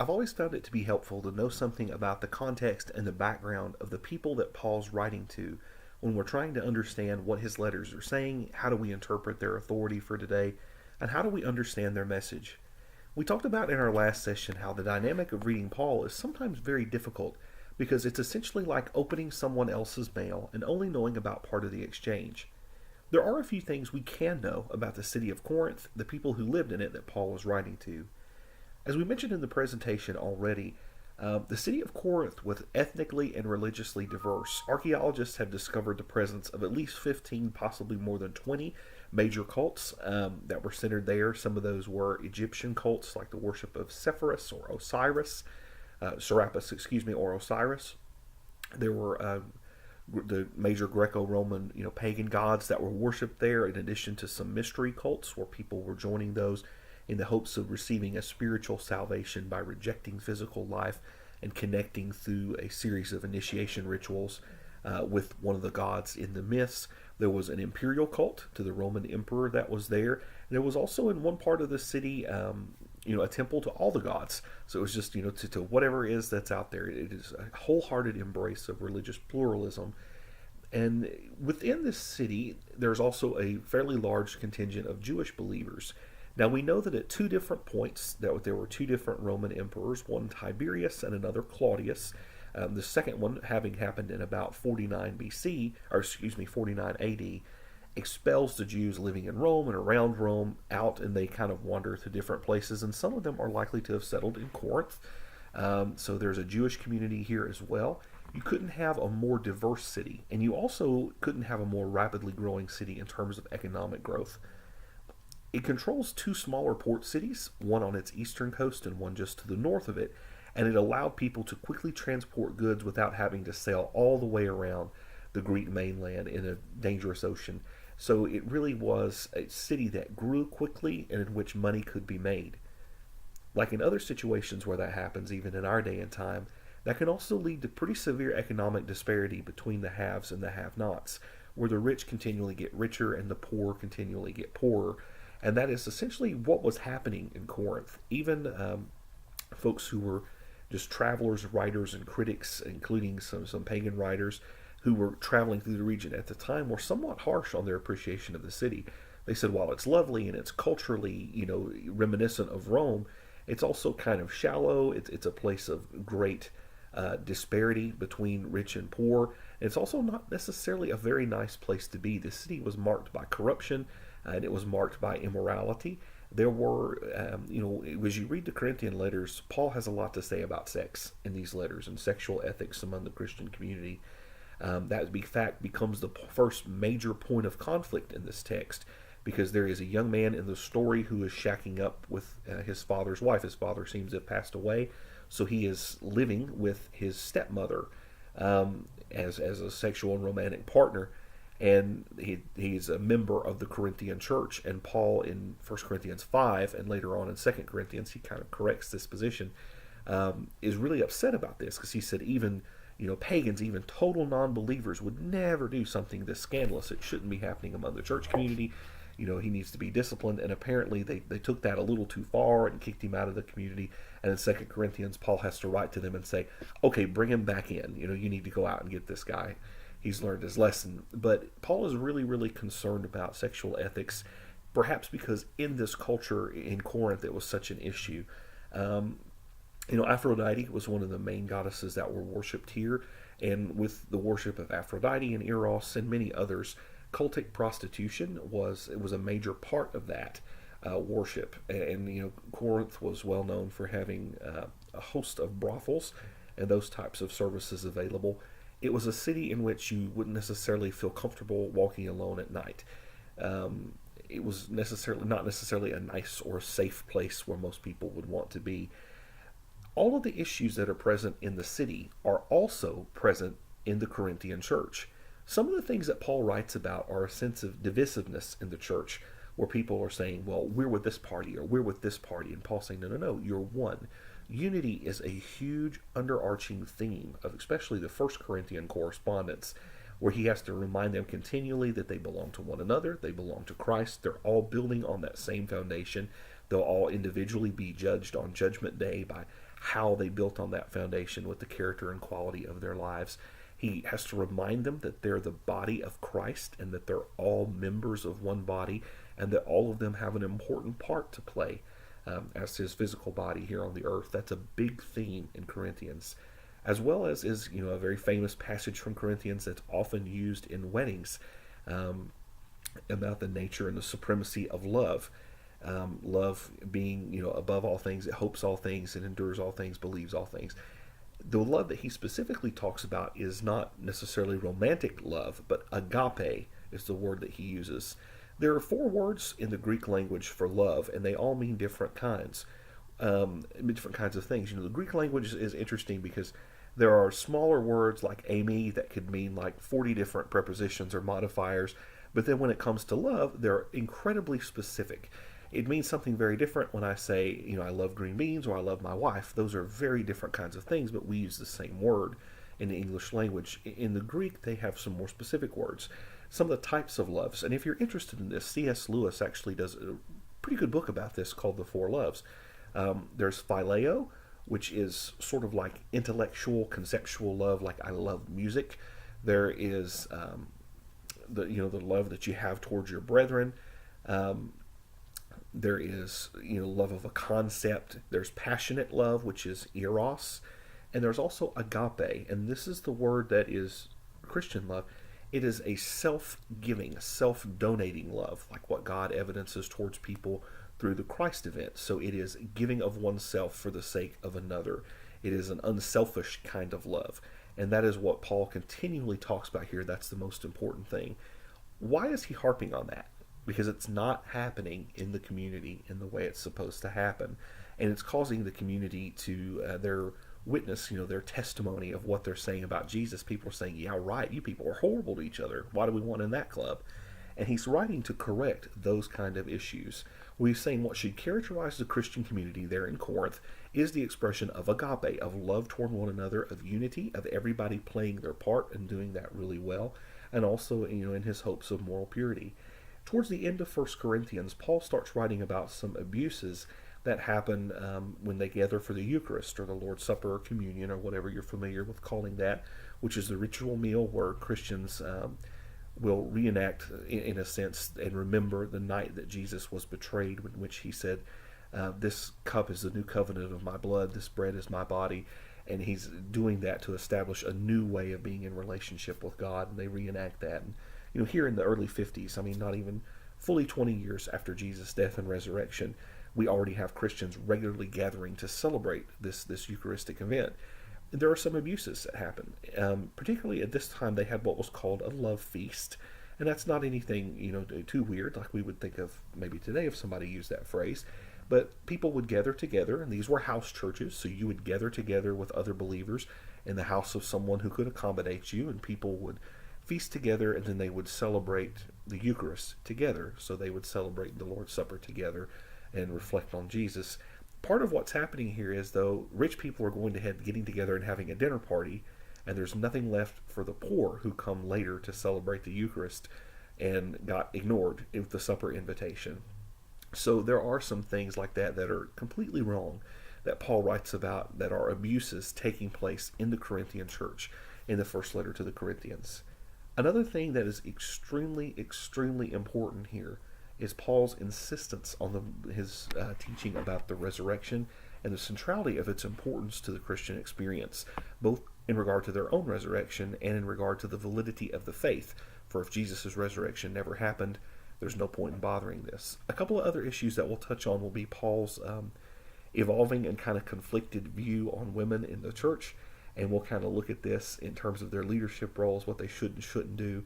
I've always found it to be helpful to know something about the context and the background of the people that Paul's writing to when we're trying to understand what his letters are saying, how do we interpret their authority for today, and how do we understand their message. We talked about in our last session how the dynamic of reading Paul is sometimes very difficult because it's essentially like opening someone else's mail and only knowing about part of the exchange. There are a few things we can know about the city of Corinth, the people who lived in it that Paul was writing to. As we mentioned in the presentation already, the city of Corinth was ethnically and religiously diverse. Archaeologists have discovered the presence of at least 15, possibly more than 20 major cults that were centered there. Some of those were Egyptian cults like the worship of Sepphoris or Osiris, Serapis, or Osiris. There were the major Greco-Roman, pagan gods that were worshipped there, in addition to some mystery cults where people were joining those in the hopes of receiving a spiritual salvation by rejecting physical life and connecting through a series of initiation rituals with one of the gods in the myths. There was an imperial cult to the Roman emperor that was there. And there was also in one part of the city, a temple to all the gods. So it was just, to whatever is that's out there. It is a wholehearted embrace of religious pluralism. And within this city, there's also a fairly large contingent of Jewish believers. Now we know that at two different points that there were two different Roman emperors, one Tiberius and another Claudius. The second one, having happened in about 49 BC, 49 AD, expels the Jews living in Rome and around Rome out, and they kind of wander to different places, and some of them are likely to have settled in Corinth. So there's a Jewish community here as well. You couldn't have a more diverse city, and you also couldn't have a more rapidly growing city in terms of economic growth. It controls two smaller port cities, one on its eastern coast and one just to the north of it, and it allowed people to quickly transport goods without having to sail all the way around the Greek mainland in a dangerous ocean. So it really was a city that grew quickly and in which money could be made. Like in other situations where that happens, even in our day and time, that can also lead to pretty severe economic disparity between the haves and the have-nots, where the rich continually get richer and the poor continually get poorer. And that is essentially what was happening in Corinth. Even folks who were just travelers, writers, and critics, including some pagan writers who were traveling through the region at the time, were somewhat harsh on their appreciation of the city. They said, while it's lovely and it's culturally, reminiscent of Rome, it's also kind of shallow. It's a place of great disparity between rich and poor. And it's also not necessarily a very nice place to be. The city was marked by corruption, and it was marked by immorality. There were, as you read the Corinthian letters, Paul has a lot to say about sex in these letters and sexual ethics among the Christian community. That, in fact, becomes the first major point of conflict in this text, because there is a young man in the story who is shacking up with his father's wife. His father seems to have passed away, so he is living with his stepmother as a sexual and romantic partner. And he's a member of the Corinthian church. And Paul in 1 Corinthians 5 and later on in 2 Corinthians, he kind of corrects this position, is really upset about this, because he said even pagans, even total non-believers would never do something this scandalous. It shouldn't be happening among the church community. He needs to be disciplined. And apparently they took that a little too far and kicked him out of the community. And in 2 Corinthians, Paul has to write to them and say, okay, bring him back in. You need to go out and get this guy. He's learned his lesson. But Paul is really, really concerned about sexual ethics, perhaps because in this culture in Corinth it was such an issue. Aphrodite was one of the main goddesses that were worshipped here, and with the worship of Aphrodite and Eros and many others, cultic prostitution was a major part of that worship. And Corinth was well known for having a host of brothels and those types of services available. It was a city in which you wouldn't necessarily feel comfortable walking alone at night. It was not necessarily a nice or safe place where most people would want to be. All of the issues that are present in the city are also present in the Corinthian church. Some of the things that Paul writes about are a sense of divisiveness in the church, where people are saying, well, we're with this party or we're with this party. And Paul's saying, no, you're one. Unity is a huge underarching theme of especially the First Corinthian correspondence, where he has to remind them continually that they belong to one another, they belong to Christ, they're all building on that same foundation. They'll all individually be judged on Judgment Day by how they built on that foundation with the character and quality of their lives. He has to remind them that they're the body of Christ and that they're all members of one body and that all of them have an important part to play as his physical body here on the earth. That's a big theme in Corinthians, as well as is a very famous passage from Corinthians that's often used in weddings about the nature and the supremacy of love. Love being above all things, it hopes all things, it endures all things, believes all things. The love that he specifically talks about is not necessarily romantic love, but agape is the word that he uses. There are 4 words in the Greek language for love, and they all mean different kinds of things. The Greek language is interesting because there are smaller words like ami that could mean like 40 different prepositions or modifiers, but then when it comes to love, they're incredibly specific. It means something very different when I say, I love green beans or I love my wife. Those are very different kinds of things, but we use the same word in the English language. In the Greek, they have some more specific words. Some of the types of loves. And if you're interested in this, C.S. Lewis actually does a pretty good book about this called The Four Loves. There's phileo, which is sort of like intellectual, conceptual love, like I love music. There is the love that you have towards your brethren. There is love of a concept. There's passionate love, which is eros, and there's also agape, and this is the word that is Christian love. It is a self-giving, self-donating love, like what God evidences towards people through the Christ event. So it is giving of oneself for the sake of another. It is an unselfish kind of love, and that is what Paul continually talks about here. That's the most important thing. Why is he harping on that? Because it's not happening in the community in the way it's supposed to happen, and it's causing the community to their witness, their testimony of what they're saying about Jesus. People are saying, yeah, right, you people are horrible to each other. Why do we want in that club? And he's writing to correct those kind of issues. We're saying what should characterize the Christian community there in Corinth is the expression of agape, of love toward one another, of unity, of everybody playing their part and doing that really well, and also, in his hopes of moral purity. Towards the end of 1 Corinthians, Paul starts writing about some abuses that happen when they gather for the Eucharist or the Lord's Supper or communion or whatever you're familiar with calling that, which is the ritual meal where Christians will reenact, in a sense, and remember the night that Jesus was betrayed, in which he said, this cup is the new covenant of my blood, this bread is my body. And he's doing that to establish a new way of being in relationship with God, and they reenact that. And, here in the early 50s, not even fully 20 years after Jesus' death and resurrection, we already have Christians regularly gathering to celebrate this Eucharistic event. There are some abuses that happen. Particularly at this time, they had what was called a love feast. And that's not anything, too weird, like we would think of maybe today if somebody used that phrase. But people would gather together, and these were house churches, so you would gather together with other believers in the house of someone who could accommodate you, and people would feast together, and then they would celebrate the Eucharist together. So they would celebrate the Lord's Supper together and reflect on Jesus. Part of what's happening here is, though, rich people are going to getting together and having a dinner party, and there's nothing left for the poor who come later to celebrate the Eucharist and got ignored with the supper invitation. So there are some things like that that are completely wrong that Paul writes about, that are abuses taking place in the Corinthian church in the first letter to the Corinthians. Another thing that is extremely, extremely important here is Paul's insistence on his teaching about the resurrection and the centrality of its importance to the Christian experience, both in regard to their own resurrection and in regard to the validity of the faith. For if Jesus' resurrection never happened, there's no point in bothering this. A couple of other issues that we'll touch on will be Paul's evolving and kind of conflicted view on women in the church, and we'll kind of look at this in terms of their leadership roles, what they should and shouldn't do,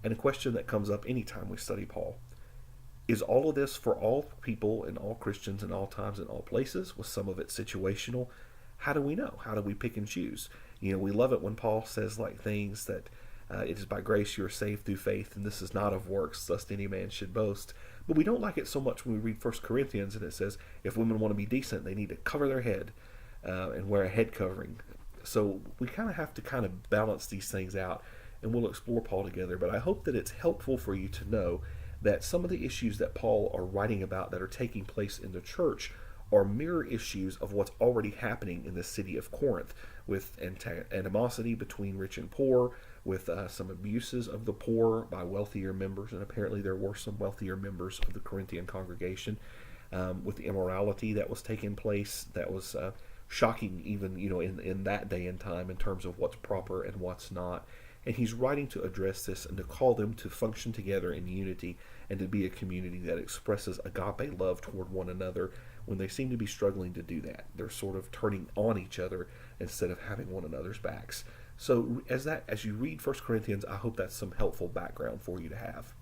and a question that comes up anytime we study Paul. Is all of this for all people and all Christians in all times and all places? Was some of it situational? How do we know? How do we pick and choose? We love it when Paul says things that it is by grace you are saved through faith, and this is not of works, lest any man should boast. But we don't like it so much when we read 1 Corinthians and it says if women want to be decent, they need to cover their head and wear a head covering. So we kind of have to balance these things out, and we'll explore Paul together. But I hope that it's helpful for you to know that some of the issues that Paul are writing about that are taking place in the church are mirror issues of what's already happening in the city of Corinth, with animosity between rich and poor, with some abuses of the poor by wealthier members, and apparently there were some wealthier members of the Corinthian congregation, with the immorality that was taking place that was shocking even in that day and time in terms of what's proper and what's not. And he's writing to address this and to call them to function together in unity and to be a community that expresses agape love toward one another when they seem to be struggling to do that. They're sort of turning on each other instead of having one another's backs. So as you read 1 Corinthians, I hope that's some helpful background for you to have.